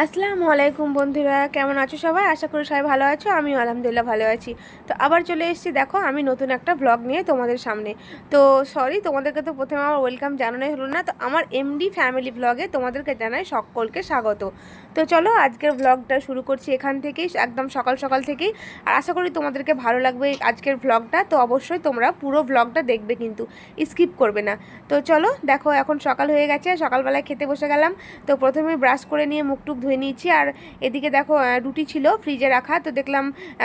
আসসালামু আলাইকুম বন্ধুরা, কেমন আছো সবাই? আশা করি সবাই ভালো আছো। আমিও আলহামদুলিল্লাহ ভালো আছি। তো আবার চলে এসেছি, দেখো আমি নতুন একটা ব্লগ নিয়ে তোমাদের সামনে। তো সরি, তোমাদেরকে তো প্রথমে আমার ওয়েলকাম জানানোই হলো না। তো আমার এমডি ফ্যামিলি ব্লগে তোমাদেরকে জানাই সকলকে স্বাগত। তো চলো আজকের ব্লগটা শুরু করছি এখান থেকেই, একদম সকাল সকাল থেকেই। আর আশা করি তোমাদেরকে ভালো লাগবে আজকের ব্লগটা। তো অবশ্যই তোমরা পুরো ব্লগটা দেখবে, কিন্তু স্কিপ করবে না। তো চলো দেখো, এখন সকাল হয়ে গেছে, সকালবেলায় খেতে বসে গেলাম। তো প্রথমে ব্রাশ করে নিয়ে মুখটুক ধুয়ে নিয়েছি। আর এদিকে দেখো রুটি ছিল ফ্রিজে রাখা, তো দেখলাম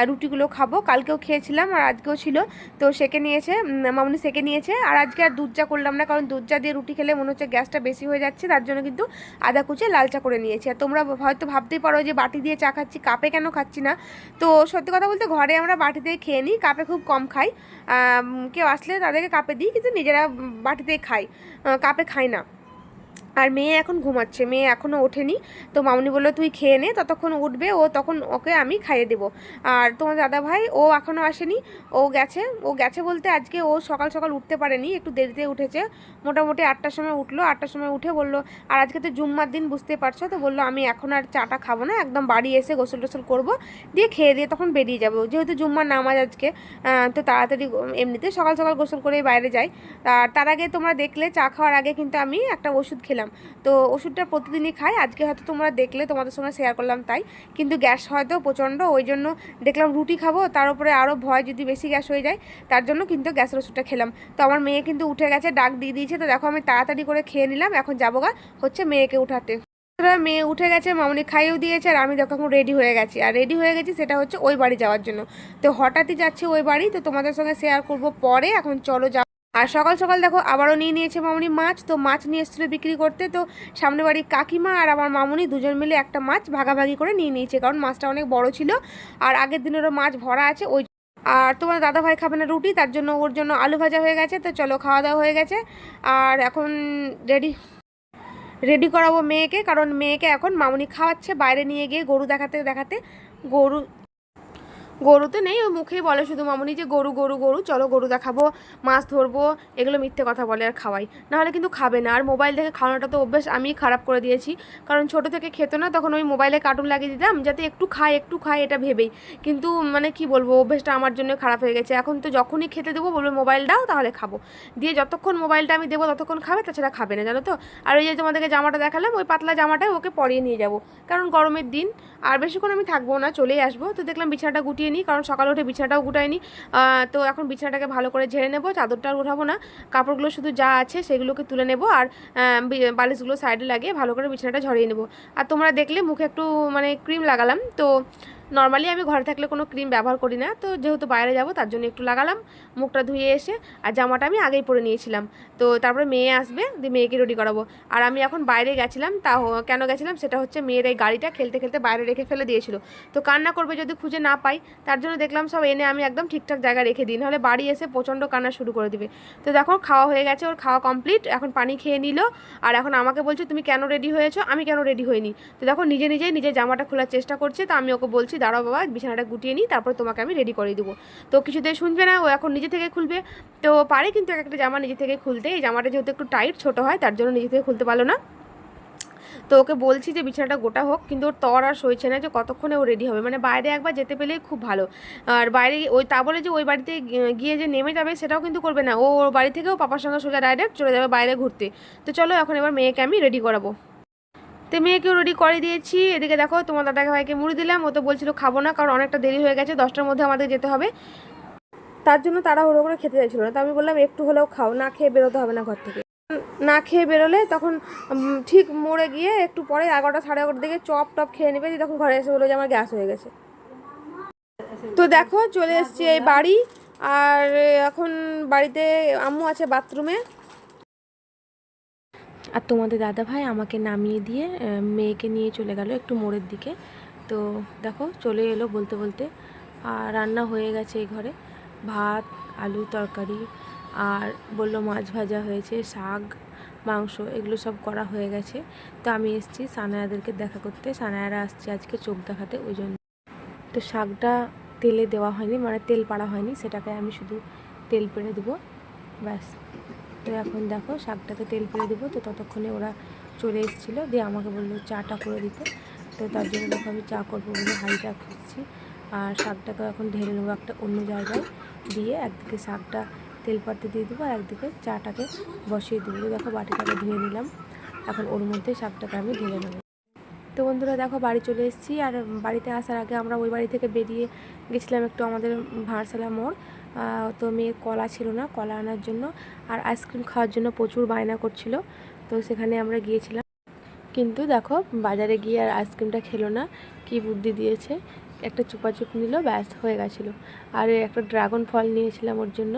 রুটিগুলো খাবো, কালকেও খেয়েছিলাম আর আজকেও ছিল। তো সেকে নিয়েছে, মামনি সেকে নিয়েছে। আর আজকে আর দুধ চা করলাম না, কারণ দুধ চা দিয়ে রুটি খেলে মনে হচ্ছে গ্যাসটা বেশি হয়ে যাচ্ছে, তার জন্য কিন্তু আদা কুচে লাল চা করে নিয়েছি। আর তোমরা হয়তো ভাবতেই পারো যে বাটি দিয়ে চা খাচ্ছি, কাপে কেন খাচ্ছি না। তো সত্যি কথা বলতে ঘরে আমরা বাটিতেই খেয়ে নিই, কাপে খুব কম খাই। কেউ আসলে তাদেরকে কাপে দিই, কিন্তু নিজেরা বাটিতেই খাই, কাপে খাই না। আর মেয়ে এখন ঘুমাচ্ছে, মেয়ে এখনও ওঠেনি। তো মামনি বললো তুই খেয়ে নে, ততক্ষণ উঠবে ও, তখন ওকে আমি খাইয়ে দেবো। আর তোমার দাদা ভাই ও এখনও আসেনি, ও গেছে বলতে আজকে ও সকাল সকাল উঠতে পারেনি, একটু দেরিতে উঠেছে। মোটামুটি 8টার সময় উঠলো, 8টার সময় উঠে বললো, আর আজকে তো জুম্মার দিন বুঝতে পারছো, তো বললো আমি এখন আর চাটা খাবো না, একদম বাড়ি এসে গোসল টোসল করবো, দিয়ে খেয়ে দিয়ে তখন বেরিয়ে যাবো, যেহেতু জুম্মার নামাজ আজকে। তো তাড়াতাড়ি এমনিতে সকাল সকাল গোসল করে বাইরে যাই। আর তার আগে তোমরা দেখলে চা খাওয়ার আগে কিন্তু আমি একটা ওষুধ খেলাম। তো ওষুধটা প্রতিদিনই খাই, আজকে হয়তো তোমরা দেখলে, তোমাদের সঙ্গে শেয়ার করলাম তাই। কিন্তু গ্যাস হয়তো প্রচণ্ড, ওই জন্য দেখলাম রুটি খাবো, তার উপরে আরও ভয় যদি বেশি গ্যাস হয়ে যায়, তার জন্য কিন্তু গ্যাসের ওষুধটা খেলাম। তো আমার মেয়ে কিন্তু উঠে গেছে, ডাক দিয়ে দিয়েছে। তো দেখো আমি তাড়াতাড়ি করে খেয়ে নিলাম, এখন যাবো গা হচ্ছে মেয়েকে উঠাতে। মেয়ে উঠে গেছে, মামনি খাইয়েও দিয়েছে, আর আমি দেখো এখন রেডি হয়ে গেছি। আর রেডি হয়ে গেছি সেটা হচ্ছে ওই বাড়ি যাওয়ার জন্য। তো হঠাৎই যাচ্ছি ওই বাড়ি, তো তোমাদের সঙ্গে শেয়ার করব পরে, এখন চলো যাও। আর সকাল সকাল দেখো আবারও নিয়ে নিয়েছে মামনি মাছ, তো মাছ নিয়ে এসেছিলো বিক্রি করতে। তো সামনে বাড়ির কাকিমা আর আমার মামনি দুজন মিলে একটা মাছ ভাগাভাগি করে নিয়ে নিয়েছে, কারণ মাছটা অনেক বড় ছিল, আর আগের দিনেরও মাছ ভরা আছে ওই। আর তোমার দাদা ভাই খাবে না রুটি, তার জন্য ওর জন্য আলু ভাজা হয়ে গেছে। তো চলো খাওয়া দাওয়া হয়ে গেছে, আর এখন রেডি রেডি করাবো মেয়েকে, কারণ মেয়েকে এখন মামনি খাওয়াচ্ছে বাইরে নিয়ে গিয়ে গরু দেখাতে দেখাতে। গরু গরুতে নেই, ও মুখেই বলে শুধু মামুনি যে গরু গরু গরু, চলো গরু দেখাবো, মাছ ধরবো, এগুলো মিথ্যে কথা বলে আর খাওয়াই। নাহলে কিন্তু খাবে না। আর মোবাইল দেখে খাওয়ানোটা তো অভ্যেস আমি খারাপ করে দিয়েছি, কারণ ছোটো থেকে খেতো না, তখন ওই মোবাইলে কার্টুন লাগিয়ে দিতাম যাতে একটু খায় এটা ভেবেই। কিন্তু মানে কি বলবো, অভ্যেসটা আমার জন্য খারাপ হয়ে গেছে। এখন তো যখনই খেতে দেবো বলবে মোবাইল দাও, তাহলে খাবো। দিয়ে যতক্ষণ মোবাইলটা আমি দেবো ততক্ষণ খাবে, তাছাড়া খাবে না, জানো তো। আর ওই যে তোমাদেরকে জামাটা দেখালাম, ওই পাতলা জামাটাই ওকে পরিয়ে নিয়ে যাবো, কারণ গরমের দিন। আর বেশিক্ষণ আমি থাকবো না, চলেই আসবো। তো দেখলাম বিছানাটা গুটিয়ে নিই, কারণ সকালে উঠে বিছানাটাও গুটাইনি। তো এখন বিছানাটাকে ভালো করে ঝেড়ে নেবো, চাদরটা আর উঠাবো না, কাপড়গুলো শুধু যা আছে সেগুলোকে তুলে নেবো, আর বালিশগুলো সাইডে লাগিয়ে ভালো করে বিছানাটা ঝরিয়ে নেবো। আর তোমরা দেখলে মুখে একটু মানে ক্রিম লাগালাম। তো নর্মালি আমি ঘরে থাকলে কোনো ক্রিম ব্যবহার করি না, তো যেহেতু বাইরে যাব তার জন্য একটু লাগালাম, মুখটা ধুয়ে এসে। আর জামাটা আমি আগেই পরে নিয়েছিলাম। তো তারপরে মেয়ে আসবে, দিয়ে মেয়েকে রেডি করাবো। আর আমি এখন বাইরে গেছিলাম, তা কেন গেছিলাম সেটা হচ্ছে, মেয়ের এই গাড়িটা খেলতে খেলতে বাইরে রেখে ফেলে দিয়েছিল। তো কান্না করবে যদি খুঁজে না পাই, তার জন্য দেখলাম সব এনে আমি একদম ঠিকঠাক জায়গায় রেখে দিই, নাহলে বাড়ি এসে প্রচণ্ড কান্না শুরু করে দিবে। তো দেখো খাওয়া হয়ে গেছে, ওর খাওয়া কমপ্লিট, এখন পানি খেয়ে নিল। আর এখন আমাকে বলছে তুমি কেন রেডি হয়েছো, আমি কেন রেডি হইনি। তো দেখো নিজে নিজেই নিজের জামাটা খোলার চেষ্টা করছে। তো আমি ওকে বলছি দাঁড়াও বাবা, বিছানাটা গুটিয়ে নিই, তারপর তোমাকে আমি রেডি করে দেবো। তো কিছুতেই শুনবে না, ও এখন নিজে থেকে খুলবে। তো পারে কিন্তু এক একটা জামা নিজে থেকে খুলতে, এই জামাটা যেহেতু একটু টাইট ছোটো হয়, তার জন্য নিজে থেকে খুলতে পারলো না। তো ওকে বলছি যে বিছানাটা গোটা হোক, কিন্তু ওর তর আর সইছে না যে কতক্ষণে ও রেডি হবে, মানে বাইরে একবার যেতে পেলেই খুব ভালো। আর বাইরে ওই তা বলে যে ওই বাড়িতে গিয়ে যে নেমে যাবে সেটাও কিন্তু করবে না, ও ওর বাড়ি থেকেও পাপার সঙ্গে সোজা ডাইরেক্ট চলে যাবে বাইরে ঘুরতে। তো চলো এখন এবার মেয়েকে আমি রেডি করাবো। তো মেয়েকেও রেডি করে দিয়েছি। এদিকে দেখো তোমার দাদাকে ভাইকে মুড়ি দিলাম, ও তো বলছিল খাবো না, কারণ অনেকটা দেরি হয়ে গেছে, 10টার মধ্যে আমাদের যেতে হবে, তার জন্য তাড়াহুড়ো করে খেতে চাইছিল না। তো আমি বললাম একটু হলেও খাও, না খেয়ে বেরোতে হবে না ঘর থেকে। না খেয়ে বেরোলে তখন ঠিক মোড়ে গিয়ে একটু পরে 11টা সাড়ে 11টার দিকে চপ টপ খেয়ে নেবে, তখন ঘরে এসে বলে যে আমার গ্যাস হয়ে গেছে। তো দেখো চলে এসেছি এই বাড়ি। আর এখন বাড়িতে আম্মু আছে বাথরুমে। আর তোমাদের দাদা ভাই আমাকে নামিয়ে দিয়ে মেয়েকে নিয়ে চলে গেল একটু মোড়ের দিকে। তো দেখো চলে এলো বলতে বলতে। আর রান্না হয়ে গেছে এই ঘরে, ভাত, আলু তরকারি, আর বললো মাছ ভাজা হয়েছে, শাক, মাংস, এগুলো সব করা হয়ে গেছে। তো আমি এসেছি সানায়াদেরকে দেখা করতে, সানায়ারা আসছে আজকে চোখ দেখাতে, ওই জন্য। তো শাকটা তেলে দেওয়া হয়নি, মানে তেল পাড়া হয়নি, সেটাকে আমি শুধু তেল পেড়ে দেবো, ব্যাস। তো এখন দেখো শাকটাকে তেল পেড়ে দেবো। তো ততক্ষণে ওরা চলে এসেছিলো, দিয়ে আমাকে বললো চাটা করে দিতে। তো তার জন্য দেখো আমি চা করবো বলে হাঁড়িটা খুঁজছি। আর শাকটাকে এখন ঢেলে নেবো একটা অন্য জায়গায়, দিয়ে একদিকে শাকটা তেল পাড়তে দিয়ে দেবো আর একদিকে চাটাকে বসিয়ে দেবো। দেখো বাটিটাকে ধুয়ে নিলাম, এখন ওর মধ্যে শাকটাকে আমি ঢেলে নেবো। তো বন্ধুরা দেখো বাড়ি চলে এসেছি। আর বাড়িতে আসার আগে আমরা ওই বাড়ি থেকে বেরিয়ে গেছিলাম একটু আমাদের ভাঁড়সালা মোড়। তো মেয়ের কলা ছিল না, কলা আনার জন্য আর আইসক্রিম খাওয়ার জন্য প্রচুর বায়না করছিল। তো সেখানে আমরা গিয়েছিলাম, কিন্তু দেখো বাজারে গিয়ে আর আইসক্রিমটা খেলো না, কি বুদ্ধি দিয়েছে, একটা চুপাচুপ নিল, ব্যাস হয়ে গেছিলো। আর একটা ড্রাগন ফল নিয়েছিলাম ওর জন্য,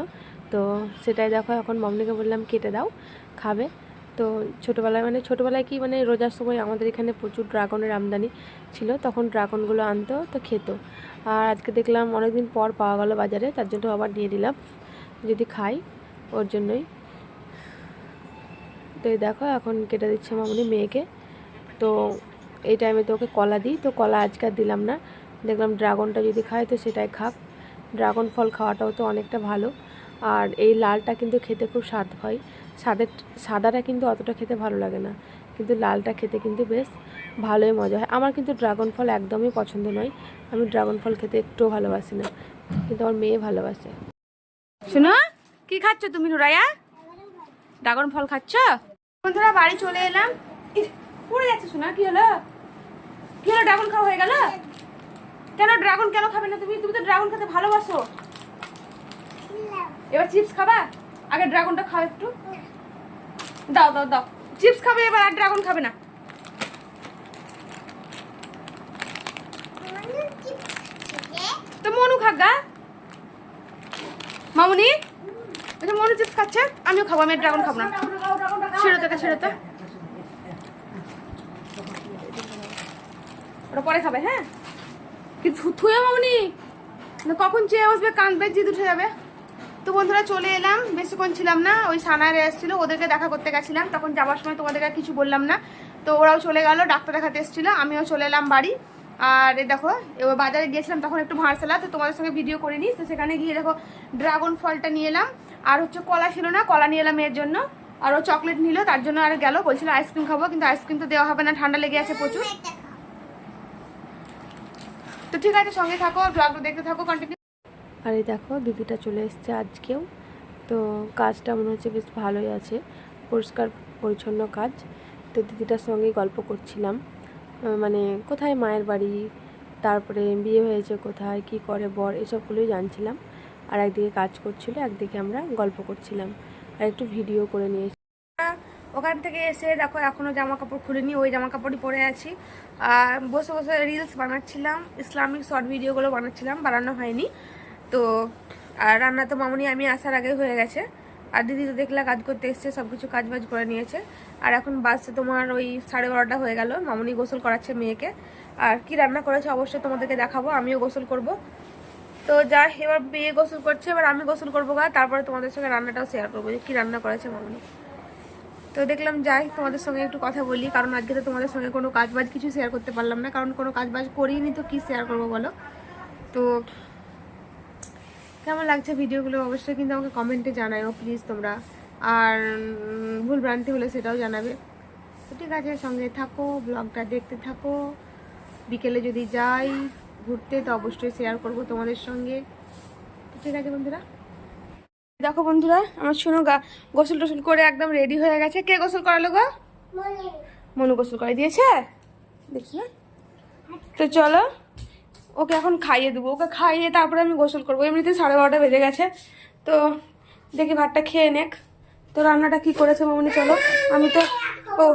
তো সেটাই দেখো এখন মামনিকে বললাম কেটে দাও, খাবে। তো ছোটোবেলায় কি রোজার সময় আমাদের এখানে প্রচুর ড্রাগনের আমদানি ছিল, তখন ড্রাগনগুলো আনতো তো খেত। আর আজকে দেখলাম অনেকদিন পর পাওয়া গেল বাজারে, তার জন্য আবার নিয়ে দিলাম যদি খাই, ওর জন্যই। তো এই দেখো এখন কেটে দিচ্ছে মামনি মেয়েকে। তো এই টাইমে তো ওকে কলা দিই, তো কলা আজকে আর দিলাম না, দেখলাম ড্রাগনটা যদি খায় তো সেটাই খাক। ড্রাগন ফল খাওয়াটাও তো অনেকটা ভালো। আর এই লালটা কিন্তু খেতে খুব স্বাদ হয়, সাদাটা কিন্তু অতটা খেতে ভালো লাগে না, কিন্তু লালটা খেতে কিন্তু বেশ ভালোই মজা হয়। আমার কিন্তু ড্রাগন ফল একদমই পছন্দ নয়, আমি ড্রাগন ফল খেতে একটুও ভালোবাসি না, কিন্তু আমার মেয়ে ভালোবাসে। শোনো, কি খাচ্ছ তুমি নুরাইয়া? ড্রাগন ফল খাচ্ছ? বন্ধুরা বাড়ি চলে এলাম। পড়ে যাচ্ছে শোনা, কি হলো? ড্রাগন খাওয়া হয়ে গেল? কেন ড্রাগন কেন খাবে না তুমি? তুমি তো ড্রাগন খেতে ভালোবাসো। এবার চিপস খাবা? আগে ড্রাগনটা খাও একটু। দাও দাও দাও, চিপস খাবে এবার, আর ড্রাগন খাবে না। তো মনু খাগা, মামুনি মনু চিপস খাচ্ছে, আমিও খাবো, আমি ড্রাগন খাবো না। ছেড়ে তো ছেড়ে তো, ওটা পরে খাবে। হ্যাঁ কিন্তু থুয়ে মামনি কখন চেয়ে বসবে, কাঁদবে, জিদ উঠে যাবে। তো বন্ধুরা চলে এলাম, বেশিক্ষণ ছিলাম না, ওই সানারে এসেছিলো, ওদেরকে দেখা করতে গেছিলাম, তখন যাওয়ার সময় তোমাদেরকে কিছু বললাম না। তো ওরাও চলে গেল, ডাক্তার দেখাতে এসেছিলো, আমিও চলে এলাম বাড়ি। আর দেখো এবার বাজারে গিয়েছিলাম তখন একটু ভাঁড়সালা, তো তোমাদের সঙ্গে ভিডিও করে নিস। তো সেখানে গিয়ে দেখো ড্রাগন ফলটা নিয়ে এলাম, আর হচ্ছে কলা ছিল না, কলা নিয়ে এলাম এর জন্য, আর ও চকলেট নিল, তার জন্য আর গেল, বলছিল আইসক্রিম খাবো, কিন্তু আইসক্রিম তো দেওয়া হবে না, ঠান্ডা লেগে আছে প্রচুর। তো ঠিক আছে, সঙ্গে থাকো, ব্লগটা দেখতে থাকো কন্টিনিউ। আর এই দেখো দিদিটা চলে এসছে আজকেও, তো কাজটা মনে হচ্ছে বেশ ভালোই আছে, পরিষ্কার পরিচ্ছন্ন কাজ। তো দিদিটার সঙ্গেই গল্প করছিলাম, কোথায় মায়ের বাড়ি, তারপরে বিয়ে হয়েছে কোথায়, কি করে বর, এসবগুলোই জানছিলাম। আর একদিকে কাজ করছিল, একদিকে আমরা গল্প করছিলাম, আর একটু ভিডিও করে নিয়েছি। ওখান থেকে এসে দেখো এখনও জামা কাপড় খুলিনি, ওই জামা কাপড়ই পরে আছি। আর বসে বসে রিলস বানাচ্ছিলাম, ইসলামিক শর্ট ভিডিওগুলো বানাচ্ছিলাম, বানানো হয়নি। তো আর রান্না তো মামুনি আমি আসার আগে হয়ে গেছে, আর দিদি তো দেখলা কাজ করতে এসছে, সব কিছু কাজ বাজ করে নিয়েছে। আর এখন বাসে তোমার ওই 12:30 হয়ে গেল, মামুনি গোসল করাচ্ছে মেয়েকে। আর কি রান্না করেছে অবশ্যই তোমাদেরকে দেখাবো, আমিও গোসল করব। তো যা এবার মেয়ে গোসল করছে, এবার আমি গোসল করবো গা, তারপরে তোমাদের সঙ্গে রান্নাটাও শেয়ার করবো যে কী রান্না করেছে মামুনি। তো দেখলাম যাই তোমাদের সঙ্গে একটু কথা বলি, কারণ আজকে তো তোমাদের সঙ্গে কোনো কাজবাজ কিছু শেয়ার করতে পারলাম না, কারণ কোনো কাজবাজ করিনি, তো কী শেয়ার করবো বলো। তো কেমন লাগছে ভিডিওগুলো অবশ্যই কিন্তু আমাকে কমেন্টে জানাও প্লিজ তোমরা, আর ভুল ভ্রান্তি হলে সেটাও জানাবে। তো ঠিক আছে, সঙ্গে থাকো, ব্লগটা দেখতে থাকো। বিকেলে যদি যাই ঘুরতে তো অবশ্যই শেয়ার করবো তোমাদের সঙ্গে। ঠিক আছে বন্ধুরা, দেখো বন্ধুরা আমার শোনো গোসল টোসল করে একদম রেডি হয়ে গেছে। কে গোসল করালো গো? মনু গোসল করে দিয়েছে, দেখি। তো চলো ওকে এখন খাইয়ে দেবো, ওকে খাইয়ে তারপরে আমি গোসল করবো। এমনিতে 12:30 বেজে গেছে, তো দেখি ভাতটা খেয়ে নেক। তো রান্নাটা কি করেছে মামনি চলো। আমি তো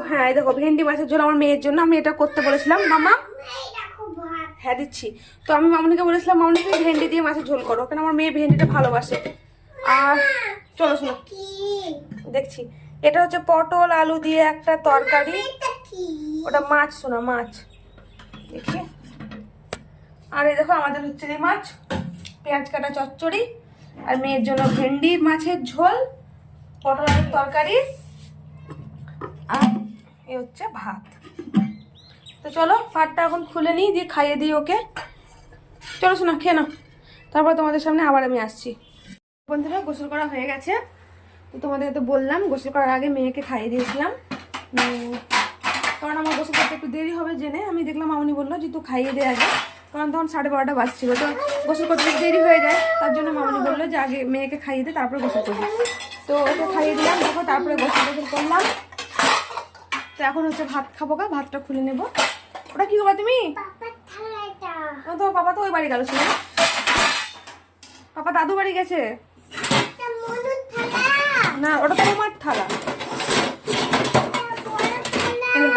হ্যাঁ দেখো ভেন্ডি মাছের ঝোল আমার মেয়ের জন্য আমি এটা করতে বলেছিলাম। মামা হ্যাঁ দিচ্ছি। তো আমি মামনিকে বলেছিলাম মামনিকে ভেন্ডি দিয়ে মাছের ঝোল করো, কারণ আমার মেয়ে ভেন্ডিটা ভালোবাসে। আর চলো শোনো দেখছি, এটা হচ্ছে পটল আলু দিয়ে একটা তরকারি, ওটা মাছ, শোনো মাছ দেখি। আর এই দেখো আমাদের হচ্ছে এই মাছ, পেঁয়াজ কাটা চচ্চড়ি, আর মেয়ের জন্য ভেন্ডি মাছের ঝোল, পটল আলুর তরকারি, আর এই হচ্ছে ভাত। তো চলো ভাতটা এখন খুলে নিই, দিয়ে খাইয়ে দিই ওকে। চলো শোনা খেয়ে নাও, তারপর তোমাদের সামনে আবার আমি আসছি। বন্ধুরা গোসল করা হয়ে গেছে, তো তোমাদের তো বললাম গোসল করার আগে মেয়েকে খাইয়ে দিয়েছিলাম। কারণ আমার গোসল করতে একটু দেরি হবে জেনে আমি দেখলাম মামনি বললো যে তুই খাইয়ে দে আগে, কারণ তখন 12:30 বাজছিল, তো গোসল করতে দেরি হয়ে যায়, তার জন্য মামনি বললো যে আগে মেয়েকে খাইয়ে দে তারপরে গোসল করবি। তো ওকে খাইয়ে দিলাম, দেখো তারপরে গোসল করলাম। তো এখন হচ্ছে ভাত খাবো, ভাতটা খুলে নেবো। ওটা কি করবা তুমি? তো পাপা তো ওই বাড়ি গেল ছিল, পাপা দাদু বাড়ি গেছে না, ওটা তো আমার থালা।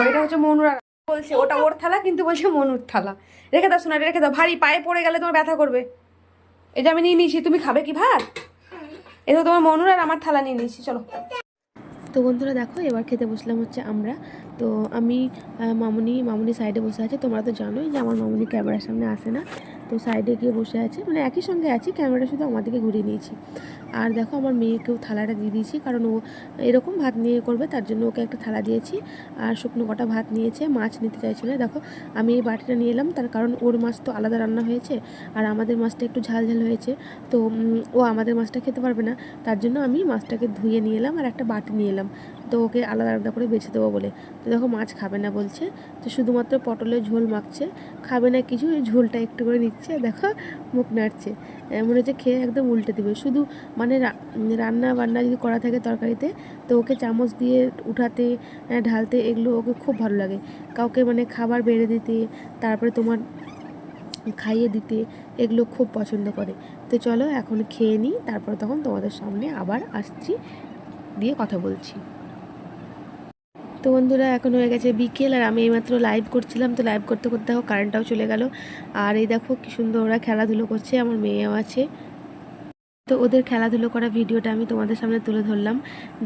এটা হচ্ছে মনুরা বলছে ওটা ওর থালা, কিন্তু বলছে মনুর থালা। রেখে দাও সোনা, রেখে দাও, ভারী পায়ে পড়ে গেলে তোমার ব্যথা করবে। এই যে আমি নিয়ে নিয়েছি, তুমি খাবে কি ভাত? এই তো তোমার মনুর আর আমার থালা নিয়ে নিয়েছি, চলো। তো বন্ধুরা দেখো এবার খেতে বসলাম হচ্ছে আমরা। তো আমি মামুনি সাইডে বসে আছে, তোমরা তো জানোই যে আমার মামুনি ক্যামেরার সামনে আসে না, তো সাইডে গিয়ে বসে আছে, মানে একই সঙ্গে আছি, ক্যামেরাটা শুধু আমার দিকে ঘুরিয়ে নিয়েছি। আর দেখো আমার মেয়েকেও থালাটা দিয়ে দিয়েছি, কারণ ও এরকম ভাত নিয়ে করবে, তার জন্য ওকে একটা থালা দিয়েছি। আর শুকনো কটা ভাত নিয়েছে, মাছ নিতে চাইছিল। দেখো আমি এই বাটিটা নিয়ে এলাম, তার কারণ ওর মাছ তো আলাদা রান্না হয়েছে আর আমাদের মাছটা একটু ঝাল ঝাল হয়েছে, তো ও আমাদের মাছটা খেতে পারবে না, তার জন্য আমি মাছটাকে ধুয়ে নিয়ে এলাম আর একটা বাটি নিয়ে এলাম, তো ওকে আলাদা আলাদা করে বেছে দেবো বলে। তো দেখো মাছ খাবে না বলছে, তো শুধুমাত্র পটলের ঝোল মাখছে, খাবে না কিছু, এই ঝোলটা একটু করে নিচ্ছে, দেখো মুখ নাড়ছে, মনে হচ্ছে খেয়ে একদম উল্টে দেবে। শুধু মানে রান্না বান্না যদি করা থাকে তরকারিতে, তো ওকে চামচ দিয়ে উঠাতে ঢালতে এগুলো ওকে খুব ভালো লাগে। কাউকে মানে খাবার বেড়ে দিতে, তারপরে তোমার খাইয়ে দিতে, এগুলো খুব পছন্দ করে। তো চলো এখন খেয়ে নিই, তারপর তখন তোমাদের সামনে আবার আসছি, দিয়ে কথা বলছি। তো বন্ধুরা এখন হয়ে গেছে বিকেল, আর আমি এইমাত্র লাইভ করছিলাম, তো লাইভ করতে করতে দেখো কারেন্টটাও চলে গেল। আর এই দেখো কি সুন্দর ওরা খেলাধুলো করছে, আমার মেয়েও আছে, তো ওদের খেলাধুলো করা ভিডিওটা আমি তোমাদের সামনে তুলে ধরলাম।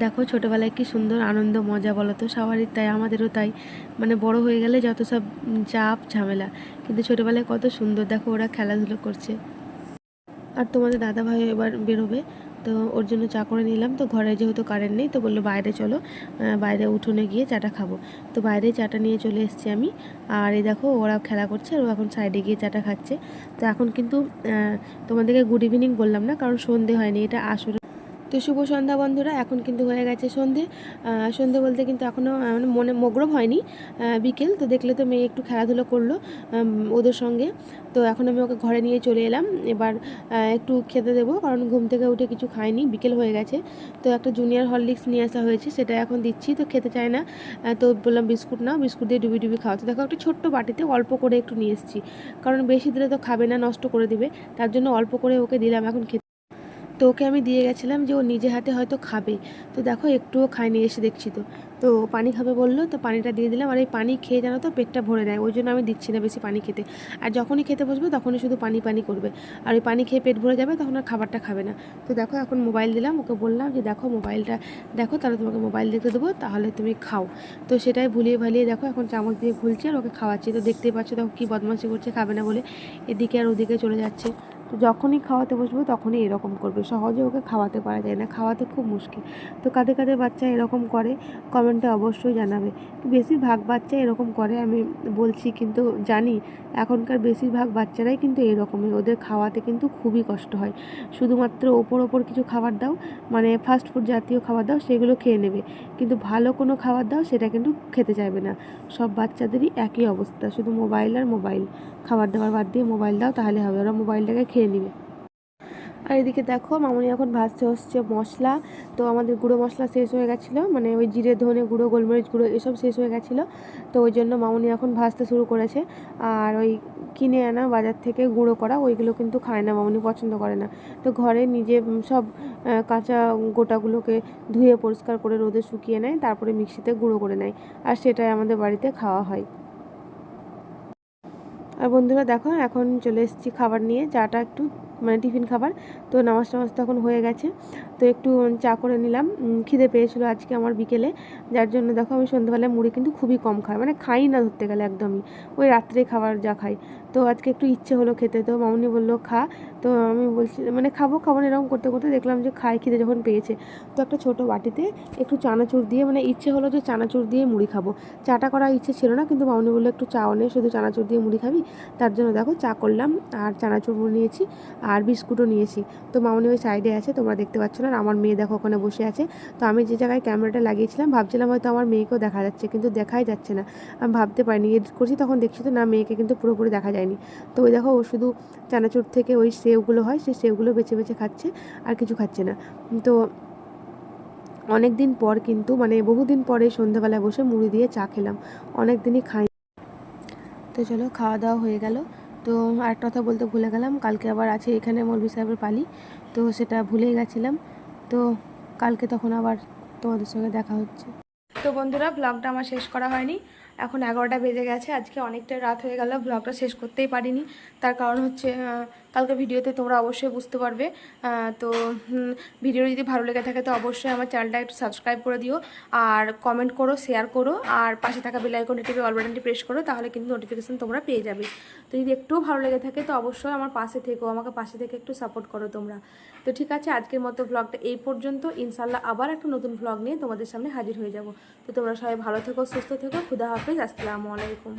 দেখো ছোটোবেলায় কি সুন্দর আনন্দ মজা বলো তো, সবারই তাই, আমাদেরও তাই, মানে বড় হয়ে গেলে যত সব চাপ ঝামেলা, কিন্তু ছোটোবেলায় কত সুন্দর দেখো ওরা খেলাধুলো করছে। আর তোমাদের দাদা ভাই এবার বেরোবে, তো ওর জন্য চা করে নিলাম। তো ঘরে যেহেতু কারেন্ট নেই, তো বললো বাইরে চলো, বাইরে উঠোনে গিয়ে চাটা খাবো। তো বাইরে চাটা নিয়ে চলে এসেছি আমি। আর এই দেখো ওরা খেলা করছে, আর ও এখন সাইডে গিয়ে চাটা খাচ্ছে। তো এখন কিন্তু তোমাদেরকে গুড ইভিনিং বললাম না, কারণ সন্ধে হয়নি, এটা আসলে। তো শুভ সন্ধ্যা বন্ধুরা, এখন কিন্তু হয়ে গেছে সন্ধে। সন্ধে বলতে কিন্তু এখনও মানে মনে মগরব হয়নি, বিকেল। তো দেখলে তো মেয়ে একটু খেলাধুলো করলো ওদের সঙ্গে। তো এখন আমি ওকে ঘরে নিয়ে চলে এলাম, এবার একটু খেতে দেবো, কারণ ঘুম থেকে উঠে কিছু খাইনি, বিকেল হয়ে গেছে। তো একটা জুনিয়র হরলিক্স নিয়ে আসা হয়েছে, সেটা এখন দিচ্ছি, তো খেতে চায় না। তো বললাম বিস্কুট নাও, বিস্কুট দিয়ে ডুবি ডুবি খাও। তো দেখো একটা ছোট্ট বাটিতে অল্প করে একটু নিয়ে এসেছি, কারণ বেশি দিলে তো খাবে না, নষ্ট করে দিবে, তার জন্য অল্প করে ওকে দিলাম এখন খেতে। তো ওকে আমি দিয়ে গেছিলাম যে ও নিজে হাতে হয়তো খাবে, তো দেখো একটুও খায়নি, এসে দেখছি তো পানি খাবে বললো, তো পানিটা দিয়ে দিলাম। আর এই পানি খেয়ে জানো তো পেটটা ভরে নেয়, ওই জন্য আমি দিচ্ছি না বেশি পানি খেতে। আর যখনই খেতে বসবে তখনই শুধু পানি পানি করবে, আর ওই পানি খেয়ে পেট ভরে যাবে, তখন আর খাবারটা খাবে না। তো দেখো এখন মোবাইল দিলাম, ওকে বললাম যে দেখো মোবাইলটা দেখো, তাহলে তোমাকে মোবাইল দেখতে দেবো, তাহলে তুমি খাও। তো সেটাই ভুলিয়ে ভালিয়ে দেখো এখন চামচ দিয়ে ঘুলছি আর ওকে খাওয়াচ্ছি। তো দেখতেই পাচ্ছ দেখো কী বদমাশি করছে, খাবে না বলে এদিকে আর ওদিকে চলে যাচ্ছে। তো যখনই খাওয়াতে বসবো তখনই এরকম করবে, সহজে ওকে খাওয়াতে পারা যায় না, খাওয়াতে খুব মুশকিল। তো কাদের কাদের বাচ্চা এরকম করে কমেন্টে অবশ্যই জানাবে। বেশিরভাগ বাচ্চা এরকম করে আমি বলছি, কিন্তু জানি এখনকার বেশিরভাগ বাচ্চারাই কিন্তু এরকমই, ওদের খাওয়াতে কিন্তু খুবই কষ্ট হয়। শুধুমাত্র ওপর কিছু খাবার দাও, মানে ফাস্ট ফুড জাতীয় খাবার দাও, সেগুলো খেয়ে নেবে, কিন্তু ভালো কোনো খাবার দাও সেটা কিন্তু খেতে চাইবে না। সব বাচ্চাদেরই একই অবস্থা, শুধু মোবাইল আর মোবাইল, খাবার দাবার বাদ দিয়ে মোবাইল দাও তাহলে হবে, ওরা মোবাইলটাকে খেয়ে নেবে। আর এদিকে দেখো মামুনি এখন ভাজতে হচ্ছে মশলা। তো আমাদের গুঁড়ো মশলা শেষ হয়ে গেছিলো, মানে ওই জিরে ধনে গুঁড়ো গোলমরিচ গুঁড়ো এসব শেষ হয়ে গেছিলো, তো ওই জন্য মামুনি এখন ভাজতে শুরু করেছে। আর ওই কিনে আনা বাজার থেকে গুঁড়ো করা ওইগুলো কিন্তু খায় না, মামুনি পছন্দ করে না। তো ঘরে নিজে সব কাঁচা গোটাগুলোকে ধুয়ে পরিষ্কার করে রোদে শুকিয়ে নেয়, তারপরে মিক্সিতে গুঁড়ো করে নেয়, আর সেটাই আমাদের বাড়িতে খাওয়া হয়। আর বন্ধুরা দেখো এখন চলে এসেছি খাবার নিয়ে, চাটা একটু মানে টিফিন খাবার। তো নামাজ টামাজ তখন হয়ে গেছে, তো একটু চা করে নিলাম, খিদে পেয়েছিলো আজকে আমার বিকেলে, যার জন্য দেখো আমি সন্ধ্যাবেলায় মুড়ি কিন্তু খুবই কম খাই, মানে খাই না ধরতে গেলে একদমই, ওই রাত্রে খাবার যা খাই। তো আজকে একটু ইচ্ছে হলো খেতে, তো মামুনি বললো খা। তো আমি বলছি মানে খাবো খাবো না এরকম করতে করতে দেখলাম যে খাই, খিদে যখন পেয়েছে। তো একটা ছোটো বাটিতে একটু চানাচুর দিয়ে, মানে ইচ্ছে হলো যে চানাচুর দিয়ে মুড়ি খাবো, চাটা করার ইচ্ছে ছিল না, কিন্তু মামুনি বললো একটু চাও নেই, শুধু চানাচুর দিয়ে মুড়ি খাবি, তার জন্য দেখো চা করলাম আর চানাচুর মুড়ি নিয়েছি। আর বিস্কুটও নিয়েছি। তো মামনি ওই সাইডে আছে, তোমরা দেখতে পাচ্ছ না, আর আমার মেয়ে দেখো ওখানে বসে আছে। তো আমি যে জায়গায় ক্যামেরাটা লাগিয়েছিলাম ভাবছিলাম হয়তো আমার মেয়েকেও দেখা যাচ্ছে, কিন্তু দেখাই যাচ্ছে না। আমি ভাবতে পারিনি, এডিট করছি তখন দেখছি তো না, মেয়েকে কিন্তু পুরোপুরি দেখা যায়নি। তো ওই দেখো ও শুধু চানাচুর থেকে ওই সেওগুলো হয় সেই সেওগুলো বেছে বেছে খাচ্ছে, আর কিছু খাচ্ছে না। তো অনেক দিন পর কিন্তু মানে বহুদিন পরে সন্ধ্যাবেলায় বসে মুড়ি দিয়ে চা খেলাম, অনেক দিনই খাই। তো চলো খাওয়া দাওয়া হয়ে গেল। তো আরেকটা কথা বলতে ভুলে গেলাম, কালকে আবার আছে এখানে মৌলভী সাহেবের পালি, তো সেটা ভুলেই গেছিলাম। তো কালকে তখন আবার তোমাদের সঙ্গে দেখা হচ্ছে। তো বন্ধুরা, ব্লগটা আমার শেষ করা হয়নি, এখন 11টা বেজে গেছে, আজকে অনেকটা রাত হয়ে গেল, ব্লগটা শেষ করতেই পারিনি। তার কারণ হচ্ছে কালকে ভিডিওতে তোমরা অবশ্যই বুঝতে পারবে। তো ভিডিও যদি ভালো লেগে থাকে তো অবশ্যই আমার চ্যানেলটা একটু সাবস্ক্রাইব করে দিও, আর কমেন্ট করো, শেয়ার করো, আর পাশে থাকা বেল আইকনটি টিপে অল বাটনটি প্রেস করো, তাহলে কিন্তু নোটিফিকেশন তোমরা পেয়ে যাবে। তো যদি একটুও ভালো লেগে থাকে তো অবশ্যই আমার পাশে থেকো, আমাকে পাশে থেকে একটু সাপোর্ট করো তোমরা। তো ঠিক আছে, আজকের মতো ব্লগটা এই পর্যন্ত। ইনশাল্লাহ আবার একটা নতুন ব্লগ নিয়ে তোমাদের সামনে হাজির হয়ে যাব। তো তোমরা সবাই ভালো থেকো, সুস্থ থেকো, খুদা হাফেজ, আসসালামু আলাইকুম।